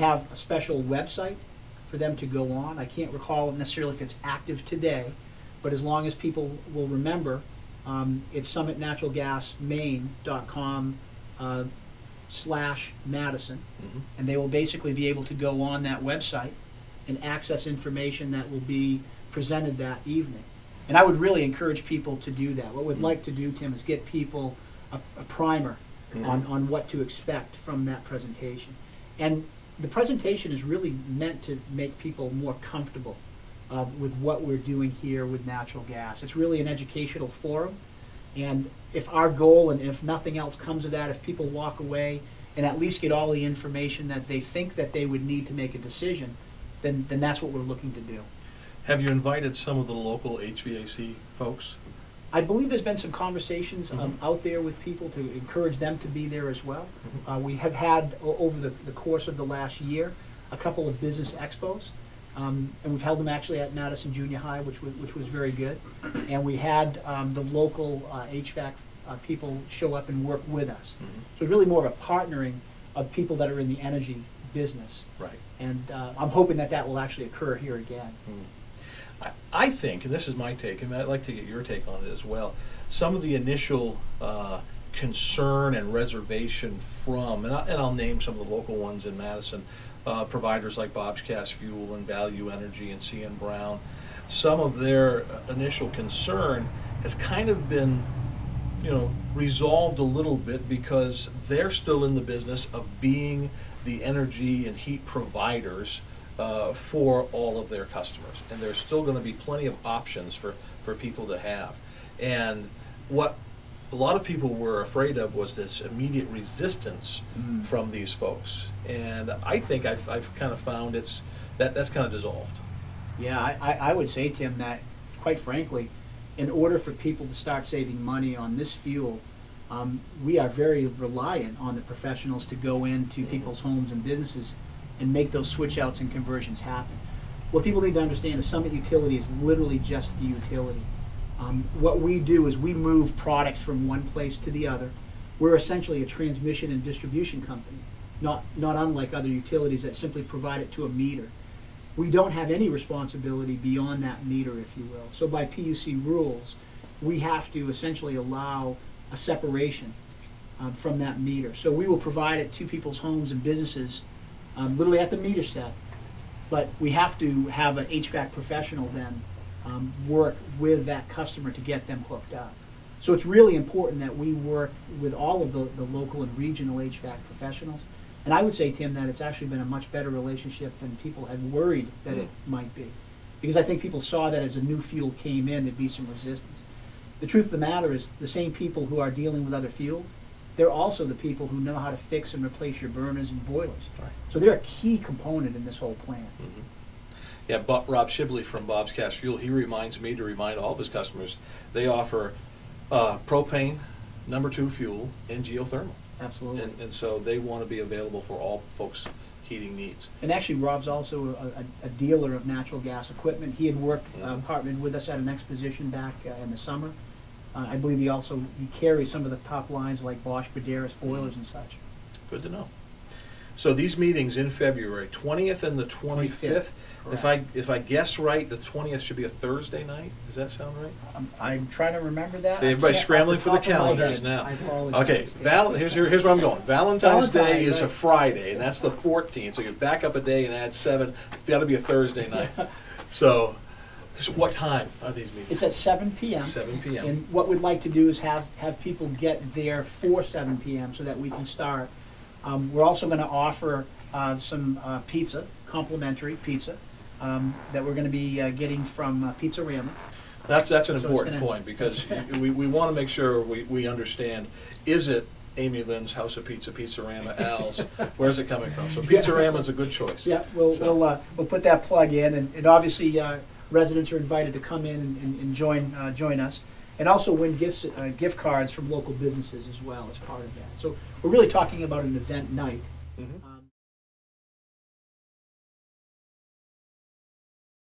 have a special website for them to go on. I can't recall necessarily if it's active today, but as long as people will remember, it's summitnaturalgasmaine.com /Madison, and they will basically be able to go on that website and access information that will be presented that evening. And I would really encourage people to do that. What we'd like to do, Tim, is get people a primer on what to expect from that presentation. And the presentation is really meant to make people more comfortable with what we're doing here with natural gas. It's really an educational forum, and if our goal, and if nothing else comes of that, if people walk away and at least get all the information that they think that they would need to make a decision, then that's what we're looking to do. Have you invited some of the local HVAC folks? I believe there's been some conversations out there with people to encourage them to be there as well. We have had, over the course of the last year, a couple of business expos, and we've held them actually at Madison Junior High, which was very good. And we had the local HVAC people show up and work with us. So it's really more of a partnering of people that are in the energy business. Right. And I'm hoping that will actually occur here again. I think, and this is my take, and I'd like to get your take on it as well, some of the initial concern and reservation from, and I'll name some of the local ones in Madison, providers like Bob's Cast Fuel and Value Energy and C.N. Brown, some of their initial concern has kind of been, resolved a little bit because they're still in the business of being the energy and heat providers for all of their customers, and there's still going to be plenty of options for people to have. And what a lot of people were afraid of was this immediate resistance from these folks, and I think I've kind of found that's kind of dissolved. Yeah, I would say, Tim, that quite frankly, in order for people to start saving money on this fuel, we are very reliant on the professionals to go into people's homes and businesses and make those switch outs and conversions happen. What people need to understand is Summit Utility is literally just the utility. What we do is we move product from one place to the other. We're essentially a transmission and distribution company, not unlike other utilities that simply provide it to a meter. We don't have any responsibility beyond that meter, if you will. So by PUC rules, we have to essentially allow a separation from that meter. So we will provide it to people's homes and businesses literally at the meter set, but we have to have an HVAC professional then work with that customer to get them hooked up. So it's really important that we work with all of the local and regional HVAC professionals. And I would say, Tim, that it's actually been a much better relationship than people had worried that it might be. Because I think people saw that as a new fuel came in, there'd be some resistance. The truth of the matter is the same people who are dealing with other fuel, they're also the people who know how to fix and replace your burners and boilers. Right. So they're a key component in this whole plan. Yeah, Rob Shibley from Bob's Cast Fuel, he reminds me to remind all of his customers, they offer propane, number 2 fuel, and geothermal. Absolutely. And so they want to be available for all folks' heating needs. And actually, Rob's also a dealer of natural gas equipment. He had worked, partnered with us at an exposition back in the summer. I believe he carries some of the top lines like Bosch, Braderis, boilers and such. Good to know. So these meetings in February, 20th and the 25th. If I guess right, the 20th should be a Thursday night. Does that sound right? I'm trying to remember that. See, everybody's scrambling for the calendars now. Okay, here's where I'm going. Valentine's Day is a Friday, and that's the 14th. So you back up a day and add 7. It's got to be a Thursday night. So what time are these meetings? It's at 7 p.m. 7 p.m. And what we'd like to do is have people get there for 7 p.m. so that we can start. We're also going to offer some pizza, complimentary pizza, that we're going to be getting from Pizzarama. That's an important point, because we want to make sure we understand, is it Amy Lynn's House of Pizza, Pizzarama, Al's? Where's it coming from? So Pizzarama is a good choice. Yeah, we'll put that plug in, and obviously residents are invited to come in and join us, and also win gift cards from local businesses as well as part of that. So we're really talking about an event night.